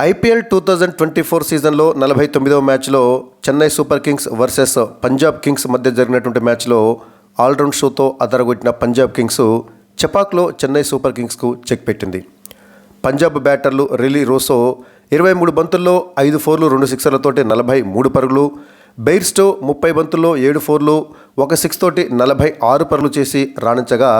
IPL 2024 సీజన్లో 49వ మ్యాచ్లో Chennai Super Kings versus Punjab Kings మధ్య జరిగినటువంటి మ్యాచ్లో ఆల్రౌండ్ షోతో అదరగొట్టిన పంజాబ్ కింగ్స్ చపాక్లో చెన్నై సూపర్ కింగ్స్కు చెక్ పెట్టింది. పంజాబ్ బ్యాటర్లు రిలీ రోసో 23 బంతుల్లో 5 ఫోర్లు 2 సిక్సర్లతోటి 43 పరుగులు, బెయిర్స్టో 30 బంతుల్లో 7 ఫోర్లు 1 సిక్స్ తోటి 46 పరుగులు చేసి రాణించగా,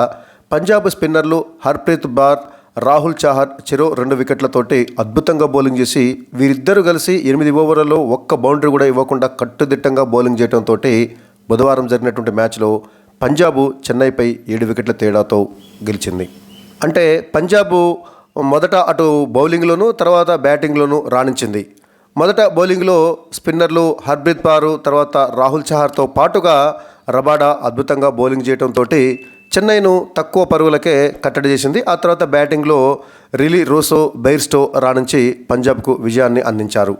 పంజాబ్ స్పిన్నర్లు హర్ప్రీత్ బార్, రాహుల్ చాహర్ చెరో 2 వికెట్లతోటి అద్భుతంగా బౌలింగ్ చేసి వీరిద్దరూ కలిసి 8 ఓవర్లలో ఒక్క బౌండరీ కూడా ఇవ్వకుండా కట్టుదిట్టంగా బౌలింగ్ చేయడంతో బుధవారం జరిగినటువంటి మ్యాచ్లో పంజాబ్ చెన్నైపై 7 వికెట్ల తేడాతో గెలిచింది. అంటే పంజాబ్ మొదట అటు బౌలింగ్లోనూ తర్వాత బ్యాటింగ్లోనూ రాణించింది. మొదట బౌలింగ్లో స్పిన్నర్లు హర్ప్రీత్ బారు తర్వాత రాహుల్ చహార్తో పాటుగా రబాడా అద్భుతంగా బౌలింగ్ చేయడంతో చెన్నైను తక్కువ పరుగులకే కట్టడి చేసింది. ఆ తర్వాత బ్యాటింగ్లో రిలీ రోసో, బెయిర్స్టో రాణించి పంజాబ్కు విజయాన్ని అందించారు.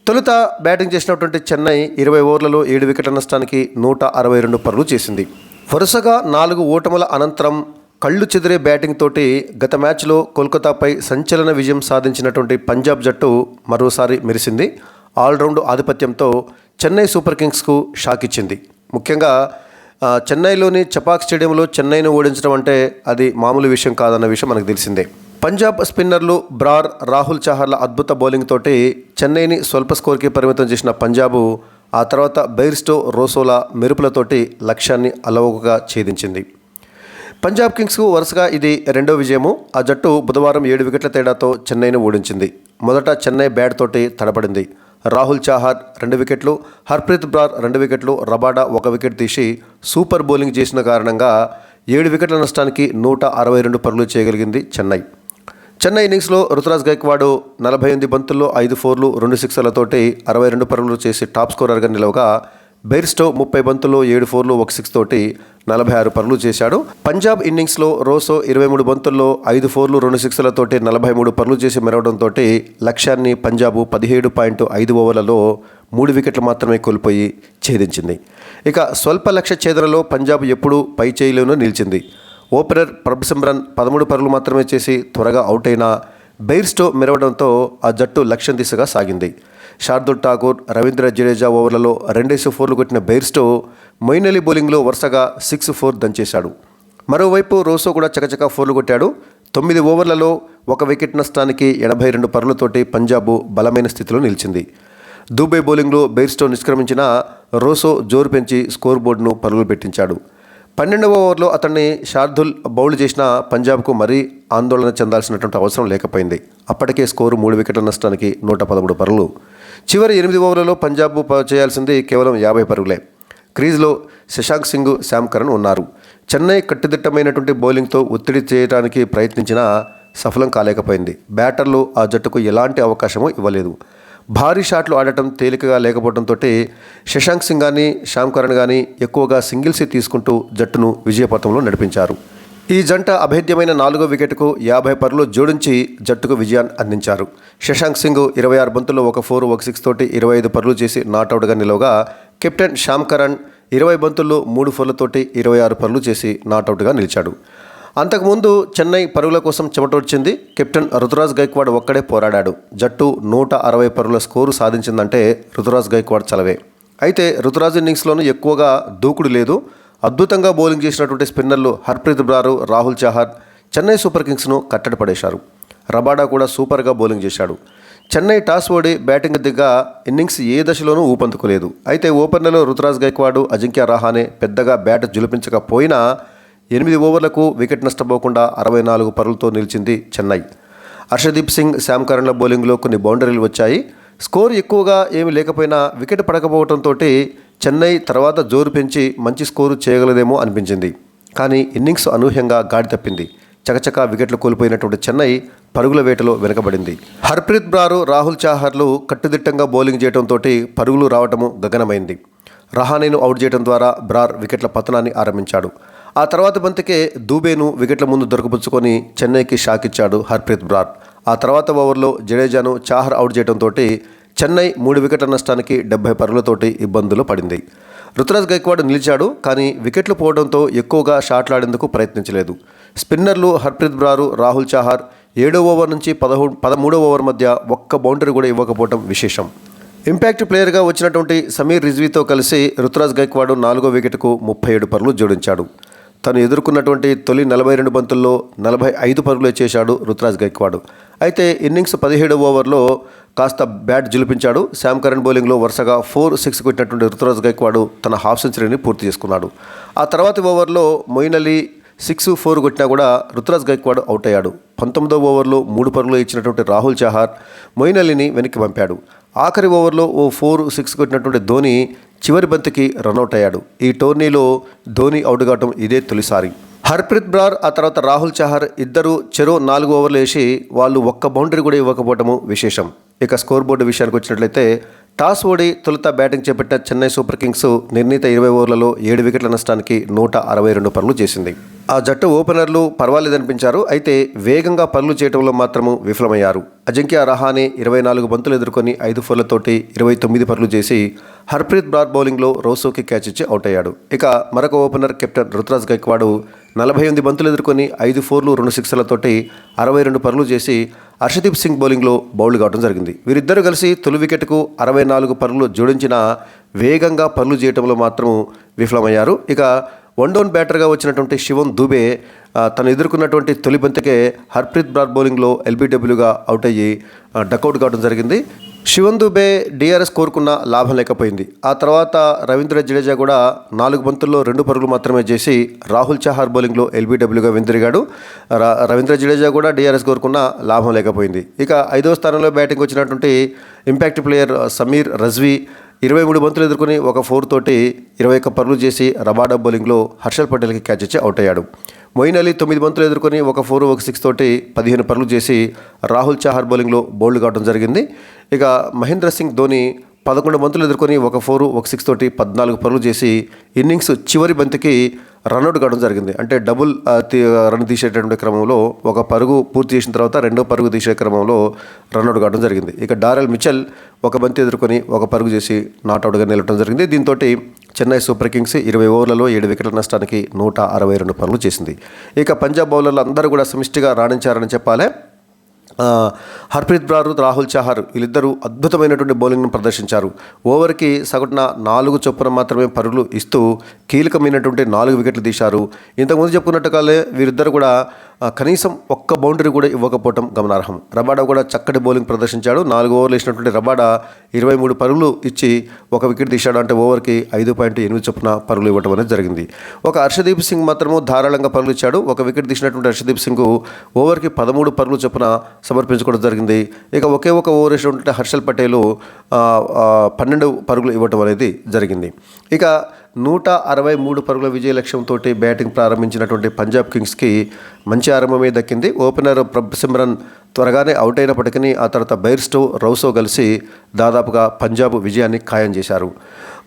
తొలుత బ్యాటింగ్ చేసినటువంటి చెన్నై 20 ఓవర్లలో 7 వికెట్ల నష్టానికి 162 పరుగులు చేసింది. వరుసగా 4 ఓటముల అనంతరం కళ్ళు చెదిరే బ్యాటింగ్ తోటి గత మ్యాచ్లో కోల్కతాపై సంచలన విజయం సాధించినటువంటి పంజాబ్ జట్టు మరోసారి మెరిసింది. ఆల్రౌండ్ ఆధిపత్యంతో చెన్నై సూపర్ కింగ్స్కు షాక్ ఇచ్చింది. ముఖ్యంగా చెన్నైలోని చపాక్ స్టేడియంలో చెన్నైను ఓడించడం అంటే అది మామూలు విషయం కాదన్న విషయం మనకు తెలిసిందే. పంజాబ్ స్పిన్నర్లు బ్రార్, రాహుల్ చహార్ల అద్భుత బౌలింగ్ తోటి చెన్నైని స్వల్ప స్కోర్కి పరిమితం చేసిన పంజాబ్ ఆ తర్వాత బెయిర్స్టో, రోసోల మెరుపులతోటి లక్ష్యాన్ని అలవోకగా ఛేదించింది. పంజాబ్ కింగ్స్కు వరుసగా ఇది 2వ విజయము. ఆ జట్టు బుధవారం 7 వికెట్ల తేడాతో చెన్నైను ఓడించింది. మొదట చెన్నై బ్యాట్ తోటి తడబడింది. రాహుల్ చాహర్ 2 వికెట్లు, హర్ప్రీత్ బ్రార్ 2 వికెట్లు, రబాడా 1 వికెట్ తీసి సూపర్ బౌలింగ్ చేసిన కారణంగా 7 వికెట్ల నష్టానికి 162 పరుగులు చేయగలిగింది చెన్నై. చెన్నై ఇన్నింగ్స్లో రుతురాజ్ గైక్వాడ్ 48 బంతుల్లో 5 ఫోర్లు 2 సిక్సర్లతోటి 62 పరుగులు చేసి టాప్ స్కోరర్గా నిలవగా, బెయిర్స్టో 30 బంతుల్లో 7 ఫోర్లు 1 సిక్స్ తోటి 46 పరుగులు చేశాడు. పంజాబ్ ఇన్నింగ్స్లో రోసో 23 బంతుల్లో 5 ఫోర్లు 2 సిక్సర్లతోటి 43 పరుగులు చేసి మెరవడంతో లక్ష్యాన్ని పంజాబ్ 17.5 ఓవర్లలో 3 వికెట్లు మాత్రమే కోల్పోయి ఛేదించింది. ఇక స్వల్ప లక్ష్య ఛేదనలో పంజాబ్ ఎప్పుడూ పై చేయిలోనూ నిలిచింది. ఓపెనర్ ప్రభసిమ్రన్ 13 పరుగులు మాత్రమే చేసి త్వరగా అవుట్ అయిన బెయిర్స్టో మెరవడంతో ఆ జట్టు లక్ష్యం దిశగా సాగింది. శార్దుల్ ఠాకూర్, రవీంద్ర జడేజా ఓవర్లలో 2 ఫోర్లు కొట్టిన బెయిర్స్టో మొయిన్ అలీ బౌలింగ్లో వరుసగా 6-4 దంచేశాడు. మరోవైపు రోసో కూడా చకచకా ఫోర్లు కొట్టాడు. 9 ఓవర్లలో 1 వికెట్ నష్టానికి 82 పరుగులతోటి పంజాబ్ బలమైన స్థితిలో నిలిచింది. దూబే బౌలింగ్లో బెయిర్స్టో నిష్క్రమించిన రోసో జోరు పెంచి స్కోర్ బోర్డును పరుగులు పెట్టించాడు. 12వ ఓవర్లో అతన్ని శార్దుల్ బౌల్డ్ చేసిన పంజాబ్కు మరీ ఆందోళన చెందాల్సినటువంటి అవసరం లేకపోయింది. అప్పటికే స్కోరు 3 వికెట్ల నష్టానికి 113 పరుగులు. చివరి 8 ఓవర్లలో పంజాబ్ చేయాల్సింది కేవలం 50 పరుగులే. క్రీజ్లో శశాంక్ సింగ్, శామ్ కరణ్ ఉన్నారు. చెన్నై కట్టుదిట్టమైనటువంటి బౌలింగ్తో ఒత్తిడి చేయడానికి ప్రయత్నించినా సఫలం కాలేకపోయింది. బ్యాటర్లు ఆ జట్టుకు ఎలాంటి అవకాశమూ ఇవ్వలేదు. భారీ షాట్లు ఆడటం తేలికగా లేకపోవడంతో శశాంక్ సింగ్ కానీ శ్యామ్ కరణ్ కానీ ఎక్కువగా సింగిల్స్ తీసుకుంటూ జట్టును విజయపథంలో నడిపించారు. ఈ జంట అభేద్యమైన 4వ వికెట్కు 50 పరుగులు జోడించి జట్టుకు విజయాన్ని అందించారు. శశాంక్ సింగ్ 26 బంతుల్లో 1 ఫోర్ 1 సిక్స్ తోటి 25 పరుగులు చేసి నాట్అవుట్గా నిలవగా, కెప్టెన్ శ్యామ్ కరణ్ 20 బంతుల్లో 3 ఫోర్లతోటి 26 పరుగులు చేసి నాట్అవుట్గా నిలిచాడు. అంతకుముందు చెన్నై పరుగుల కోసం చెమటోడ్చింది. కెప్టెన్ రుతురాజ్ గైక్వాడ్ ఒక్కడే పోరాడాడు. జట్టు 160 పరుగుల స్కోరు సాధించిందంటే రుతురాజ్ గైక్వాడ్ చలవే. అయితే రుతురాజ్ ఇన్నింగ్స్లోనూ ఎక్కువగా దూకుడు లేదు. అద్భుతంగా బౌలింగ్ చేసినటువంటి స్పిన్నర్లు హర్ప్రీత్ బ్రారు, రాహుల్ చహార్ చెన్నై సూపర్ కింగ్స్ను కట్టడి పడేశారు. రబాడా కూడా సూపర్గా బౌలింగ్ చేశాడు. చెన్నై టాస్ ఓడి బ్యాటింగ్ దిగ్గా ఇన్నింగ్స్ ఏ దశలోనూ ఊపందుకోలేదు. అయితే ఓపెనర్లో రుతురాజ్ గైక్వాడ్, అజింక్య రహానే పెద్దగా బ్యాట్ జులిపించకపోయినా 8 ఓవర్లకు వికెట్ నష్టపోకుండా 64 పరుగులతో నిలిచింది చెన్నై. హర్షదీప్ సింగ్, శామ్ కరణ్ల బౌలింగ్లో కొన్ని బౌండరీలు వచ్చాయి. స్కోర్ ఎక్కువగా ఏమీ లేకపోయినా వికెట్ పడకపోవడంతో చెన్నై తర్వాత జోరు పెంచి మంచి స్కోరు చేయగలదేమో అనిపించింది. కానీ ఇన్నింగ్స్ అనూహ్యంగా గాడి తప్పింది. చకచకా వికెట్లు కోల్పోయినటువంటి చెన్నై పరుగుల వేటలో వెనకబడింది. హర్ప్రీత్ బ్రారు, రాహుల్ చాహర్లు కట్టుదిట్టంగా బౌలింగ్ చేయడంతో పరుగులు రావటము గగనమైంది. రహానేను అవుట్ చేయడం ద్వారా బ్రార్ వికెట్ల పతనాన్ని ఆరంభించాడు. ఆ తర్వాత బంతికే దూబేను వికెట్ల ముందు దొరకపుచ్చుకొని చెన్నైకి షాక్ ఇచ్చాడు హర్ప్రీత్ బ్రార్. ఆ తర్వాత ఓవర్లో జడేజాను చాహర్ అవుట్ చేయడంతో చెన్నై 3 వికెట్ల నష్టానికి 70 పరుగులతోటి ఇబ్బందులు పడింది. రుతురాజ్ గైక్వాడ్ నిలిచాడు, కానీ వికెట్లు పోవడంతో ఎక్కువగా షాట్లాడేందుకు ప్రయత్నించలేదు. స్పిన్నర్లు హర్ప్రీత్ బ్రార్, రాహుల్ చహార్ 7వ ఓవర్ నుంచి 13వ ఓవర్ మధ్య ఒక్క బౌండరీ కూడా ఇవ్వకపోవడం విశేషం. ఇంపాక్ట్ ప్లేయర్గా వచ్చినటువంటి సమీర్ రిజ్వీతో కలిసి రుతురాజ్ గైక్వాడ్ 4వ వికెట్కు 37 పరుగులు జోడించాడు. తను ఎదుర్కొన్నటువంటి తొలి 42 బంతుల్లో 45 పరుగులే చేశాడు రుతురాజ్ గైక్వాడ్. అయితే ఇన్నింగ్స్ 17వ ఓవర్లో కాస్త బ్యాట్ జిలిపించాడు. శామ్ కరణ్ బౌలింగ్లో వరుసగా 4-6 కొట్టినటువంటి రుతురాజ్ గైక్వాడ్ తన హాఫ్ సెంచరీని పూర్తి చేసుకున్నాడు. ఆ తర్వాతి ఓవర్లో మొయిన్ అలీ 6-4 కొట్టినా కూడా రుతురాజ్ గైక్వాడ్ అవుట్ అయ్యాడు. 19వ ఓవర్లో 3 పరుగులు ఇచ్చినటువంటి రాహుల్ చహార్ మొయిన్ అలీని వెనక్కి పంపాడు. ఆఖరి ఓవర్లో ఓ 4-6 కొట్టినటువంటి ధోని చివరి బంతికి రన్అట్ అయ్యాడు. ఈ టోర్నీలో ధోని అవుట్ కావడం ఇదే తొలిసారి. హర్ప్రీత్ బ్రార్ ఆ తర్వాత రాహుల్ చహార్ ఇద్దరు చెరో 4 ఓవర్లు వేసి వాళ్ళు ఒక్క బౌండరీ కూడా ఇవ్వకపోవడము విశేషం. ఇక స్కోర్ బోర్డు విషయానికి వచ్చినట్లయితే టాస్ ఓడి తొలుత బ్యాటింగ్ చేపట్టిన చెన్నై సూపర్ కింగ్స్ నిర్ణీత 20 ఓవర్లలో 7 వికెట్ల నష్టానికి 162 పరుగులు చేసింది. ఆ జట్టు ఓపెనర్లు పర్వాలేదనిపించారు. అయితే వేగంగా పరుగులు చేయడంలో మాత్రము విఫలమయ్యారు. అజింక్య రహానే 24 బంతులు ఎదుర్కొని 5 ఫోర్లతోటి 29 పరుగులు చేసి హర్ప్రీత్ బ్రార్ బౌలింగ్లో రోసోకి క్యాచ్ ఇచ్చి అవుట్ అయ్యాడు. ఇక మరొక ఓపెనర్ కెప్టెన్ రుతురాజ్ గైక్వాడ్ 48 బంతులు ఎదుర్కొని 5 ఫోర్లు 2 సిక్స్లతోటి 62 పరుగులు చేసి హర్షదీప్ సింగ్ బౌలింగ్లో బౌల్డ్ కావడం జరిగింది. వీరిద్దరూ కలిసి తొలి వికెట్కు 64 పరుగులు జోడించిన వేగంగా పరుగులు చేయడంలో మాత్రం విఫలమయ్యారు. ఇక వన్ డౌన్ బ్యాటర్గా వచ్చినటువంటి శివం దూబే తను ఎదుర్కొన్నటువంటి తొలి బంతికే హర్ప్రీత్ బ్రార్ బౌలింగ్లో ఎల్బీడబ్ల్యూగా అవుట్ అయ్యి డకౌట్ కావడం జరిగింది. శివం దూబే డిఆర్ఎస్ కోరుకున్న లాభం లేకపోయింది. ఆ తర్వాత రవీంద్ర జడేజా కూడా 4 బంతుల్లో 2 పరుగులు మాత్రమే చేసి రాహుల్ చహార్ బౌలింగ్లో ఎల్బీడబ్ల్యూగా వెనుదిరిగాడు. రవీంద్ర జడేజా కూడా డిఆర్ఎస్ కోరుకున్న లాభం లేకపోయింది. ఇక 5వ స్థానంలో బ్యాటింగ్ వచ్చినటువంటి ఇంపాక్ట్ ప్లేయర్ సమీర్ రిజ్వీ 23 బంతులు ఎదుర్కొని ఒక 4 తోటి 21 పరుగులు చేసి రబాడా బౌలింగ్లో హర్షల్ పటేల్కి క్యాచ్ ఇచ్చి అవుట్ అయ్యాడు. మొయిన్ అలీ 9 బంతులు ఎదుర్కొని ఒక 4 ఒక 6 తోటి 15 పరుగులు చేసి రాహుల్ చహార్ బౌలింగ్లో బౌల్డ్ కావడం జరిగింది. ఇక మహేంద్ర సింగ్ ధోని 11 బంతులు ఎదుర్కొని ఒక 4 ఒక 6 తోటి 14 పరుగులు చేసి ఇన్నింగ్స్ చివరి బంతికి రన్అట్ కావడం జరిగింది. అంటే డబుల్ రన్ తీసేటటువంటి క్రమంలో ఒక పరుగు పూర్తి చేసిన తర్వాత 2వ పరుగు తీసే క్రమంలో రన్అట్ కావడం జరిగింది. ఇక డారెల్ మిచెల్ ఒక బంతి ఎదుర్కొని ఒక పరుగు చేసి నాట్అవుట్గా నిలవడం జరిగింది. దీంతో చెన్నై సూపర్ కింగ్స్ 20 ఓవర్లలో 7 వికెట్ల నష్టానికి 162 పరుగులు చేసింది. ఇక పంజాబ్ బౌలర్లు అందరూ కూడా సమిష్టిగా రాణించారని చెప్పాలి. హర్ప్రీత్ బ్రార్, రాహుల్ చహార్ వీళ్ళిద్దరూ అద్భుతమైనటువంటి బౌలింగ్ను ప్రదర్శించారు. ఓవర్కి సగటున 4 చొప్పున మాత్రమే పరుగులు ఇస్తూ కీలకమైనటువంటి 4 వికెట్లు తీశారు. ఇంతకుముందు చెప్పుకున్నట్టుగానే వీరిద్దరు కూడా కనీసం ఒక్క బౌండరీ కూడా ఇవ్వకపోవడం గమనార్హం. రబాడా కూడా చక్కటి బౌలింగ్ ప్రదర్శించాడు. 4 ఓవర్లు వేసినటువంటి రబాడా 23 పరుగులు ఇచ్చి ఒక వికెట్ తీశాడు. అంటే ఓవర్కి 5.8 చొప్పున పరుగులు ఇవ్వడం అనేది జరిగింది. ఒక హర్షదీప్ సింగ్ మాత్రము ధారాళంగా పరుగులు ఇచ్చాడు. ఒక వికెట్ తీసినటువంటి హర్షదీప్ సింగ్ ఓవర్కి 13 పరుగులు చొప్పున సమర్పించుకోవడం జరిగింది. ఇక ఒకే ఒక ఓవర్ వేసినటువంటి హర్షల్ పటేల్ 12 పరుగులు ఇవ్వడం అనేది జరిగింది. ఇక 163 పరుగుల విజయ లక్ష్యంతో బ్యాటింగ్ ప్రారంభించినటువంటి పంజాబ్ కింగ్స్కి మంచి ఆరంభమే దక్కింది. ఓపెనర్ ప్రభ్ సిమ్రన్ త్వరగానే అవుట్ అయినప్పటికీ ఆ తర్వాత బైర్స్టో, రౌసో కలిసి దాదాపుగా పంజాబ్ విజయాన్ని ఖాయం చేశారు.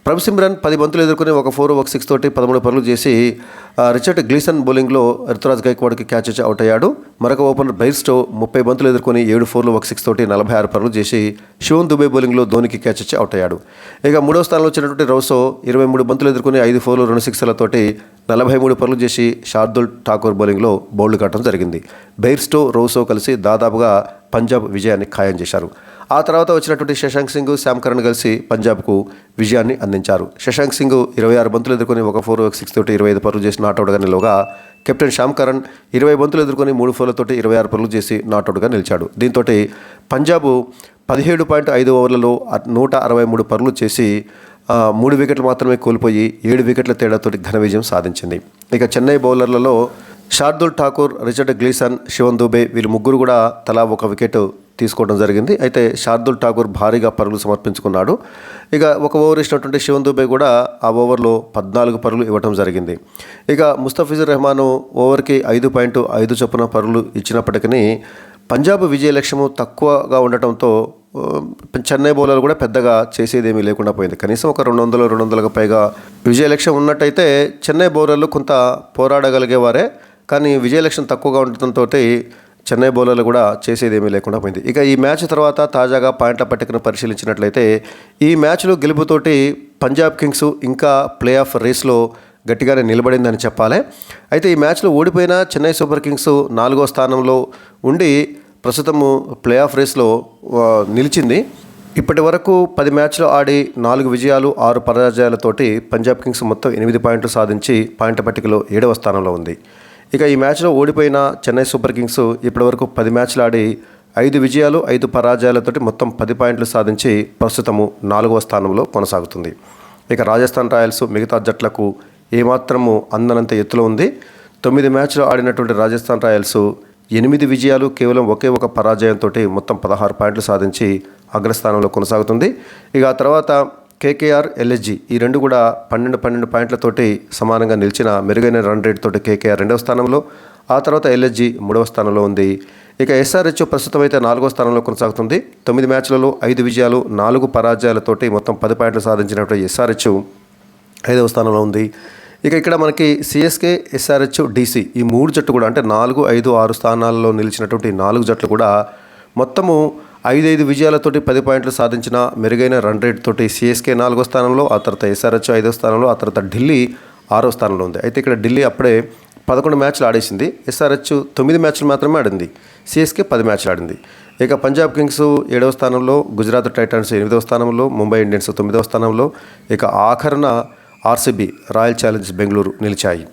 ప్రభ్ సిమ్రన్ 10 బంతులు ఎదుర్కొని ఒక 4 ఒక 6 తోటి 13 పరుగులు చేసి రిచర్డ్ గ్లీసన్ బౌలింగ్లో రుతురాజ్ గైక్వాడ్కి క్యాచ్ ఇచ్చి అవుట్ అయ్యాడు. మరొక ఓపెనర్ బైర్స్టో 30 బంతులు ఎదుర్కొని 7 4 ఒక 6 తోటి 46 పరుగులు చేసి శివం దుబే బౌలింగ్లో ధోనికి క్యాచ్ ఇచ్చి అవుట్ అయ్యాడు. ఇక 3వ స్థానంలో వచ్చినటువంటి రౌసో 23 బంతులు ఎదుర్కొని 5 4 2 6లతోటి 43 పరుగులు చేసి శార్దుల్ ఠాకూర్ బౌలింగ్లో బౌల్డ్ కావడం జరిగింది. బైర్స్టో, రౌసో కలిసి దాదాపుగా పంజాబ్ విజయాన్ని ఖాయం చేశారు. ఆ తర్వాత వచ్చినటువంటి శశాంక్ సింగ్, శామ్ కరణ్ కలిసి పంజాబ్కు విజయాన్ని అందించారు. శశాంక్ సింగ్ 26 బంతులు ఎదుర్కొని ఒక 4 ఒక 6 తోటి 25 పరుగులు చేసి నాట్అవుట్గా నిలవగా కెప్టెన్ శ్యామ్ కరణ్ 20 బంతులు ఎదుర్కొని 3 ఫోర్లతోటి 26 పరుగులు చేసి నాట్అవుట్గా నిలిచాడు. దీంతో పంజాబ్ 17.5 ఓవర్లలో 163 పరుగులు చేసి 3 వికెట్లు మాత్రమే కోల్పోయి 7 వికెట్ల తేడాతోటి ఘన విజయం సాధించింది. ఇక చెన్నై బౌలర్లలో శార్దుల్ ఠాకూర్, రిచర్డ్ గ్లీసన్, శివన్ దుబే వీళ్ళు ముగ్గురు కూడా తలా ఒక వికెట్ తీసుకోవడం జరిగింది. అయితే శార్దుల్ ఠాకూర్ భారీగా పరుగులు సమర్పించుకున్నాడు. ఇక ఒక ఓవర్ ఇచ్చినటువంటి శివన్ దుబే కూడా ఆ ఓవర్లో 14 పరుగులు ఇవ్వడం జరిగింది. ఇక ముస్తఫిజుర్ రెహమాన్ ఓవర్కి 5.5 చొప్పున పరుగులు ఇచ్చినప్పటికీ పంజాబ్ విజయ లక్ష్యము తక్కువగా ఉండటంతో చెన్నై బౌలర్లు కూడా పెద్దగా చేసేదేమీ లేకుండా పోయింది. కనీసం ఒక 200-200కు పైగా విజయ లక్ష్యం ఉన్నట్టయితే చెన్నై బౌలర్లు కొంత పోరాడగలిగేవారే. కానీ విజయ లక్ష్యం తక్కువగా ఉండటంతో చెన్నై బౌలర్లు కూడా చేసేదేమీ లేకుండా పోయింది. ఇక ఈ మ్యాచ్ తర్వాత తాజాగా పాయింట్ల పట్టికను పరిశీలించినట్లయితే ఈ మ్యాచ్లో గెలుపుతోటి పంజాబ్ కింగ్స్ ఇంకా ప్లే ఆఫ్ రేస్లో గట్టిగానే నిలబడిందని చెప్పాలి. అయితే ఈ మ్యాచ్లో ఓడిపోయిన చెన్నై సూపర్ కింగ్స్ 4వ స్థానంలో ఉండి ప్రస్తుతము ప్లే ఆఫ్ రేస్లో నిలిచింది. ఇప్పటి వరకు 10 మ్యాచ్లు ఆడి 4 విజయాలు 6 పరాజయాలతోటి పంజాబ్ కింగ్స్ మొత్తం 8 పాయింట్లు సాధించి పాయింట్ల పట్టికలో 7వ స్థానంలో ఉంది. ఇక ఈ మ్యాచ్లో ఓడిపోయిన చెన్నై సూపర్ కింగ్స్ ఇప్పటివరకు 10 మ్యాచ్లు ఆడి 5 విజయాలు 5 పరాజయాలతోటి మొత్తం 10 పాయింట్లు సాధించి ప్రస్తుతము 4వ స్థానంలో కొనసాగుతుంది. ఇక రాజస్థాన్ రాయల్స్ మిగతా జట్లకు ఏమాత్రము అందనంత ఎత్తులో ఉంది. 9 మ్యాచ్లు ఆడినటువంటి రాజస్థాన్ రాయల్స్ 8 విజయాలు కేవలం ఒకే ఒక పరాజయంతో మొత్తం 16 పాయింట్లు సాధించి అగ్రస్థానంలో కొనసాగుతుంది. ఇక ఆ తర్వాత కేకేఆర్, ఎల్ఎస్జీ ఈ రెండు కూడా 12 పాయింట్లతోటి సమానంగా నిలిచిన మెరుగైన రన్ రేట్ తోటి కేకేఆర్ 2వ స్థానంలో, ఆ తర్వాత ఎల్ఎస్జీ 3వ స్థానంలో ఉంది. ఇక ఎస్ఆర్హెచ్ ప్రస్తుతం అయితే 4వ స్థానంలో కొనసాగుతుంది. 9 మ్యాచ్లలో 5 విజయాలు 4 పరాజయాలతోటి మొత్తం 10 పాయింట్లు సాధించినటువంటి ఎస్ఆర్హెచ్ 5వ స్థానంలో ఉంది. ఇక ఇక్కడ మనకి సిఎస్కే, ఎస్ఆర్హెచ్, డీసీ ఈ 3 జట్లు కూడా అంటే 4, 5, 6 స్థానాల్లో నిలిచినటువంటి 4 జట్లు కూడా మొత్తము 5 విజయాలతోటి 10 పాయింట్లు సాధించిన మెరుగైన రన్ రేట్ తోటి సిఎస్కే 4వ స్థానంలో, ఆ తర్వాత ఎస్ఆర్హెచ్ 5వ స్థానంలో, ఆ తర్వాత ఢిల్లీ 6వ స్థానంలో ఉంది. అయితే ఇక్కడ ఢిల్లీ అప్పుడే 11 మ్యాచ్లు ఆడేసింది. ఎస్ఆర్హెచ్ 9 మ్యాచ్లు మాత్రమే ఆడింది. సిఎస్కే 10 మ్యాచ్లు ఆడింది. ఇక పంజాబ్ కింగ్స్ 7వ స్థానంలో, గుజరాత్ టైటన్స్ 8వ స్థానంలో, ముంబై ఇండియన్స్ 9వ స్థానంలో, ఇక ఆఖరణ ఆర్సీబీ, రాయల్ ఛాలెంజర్స్ బెంగళూరు నిలిచాయి.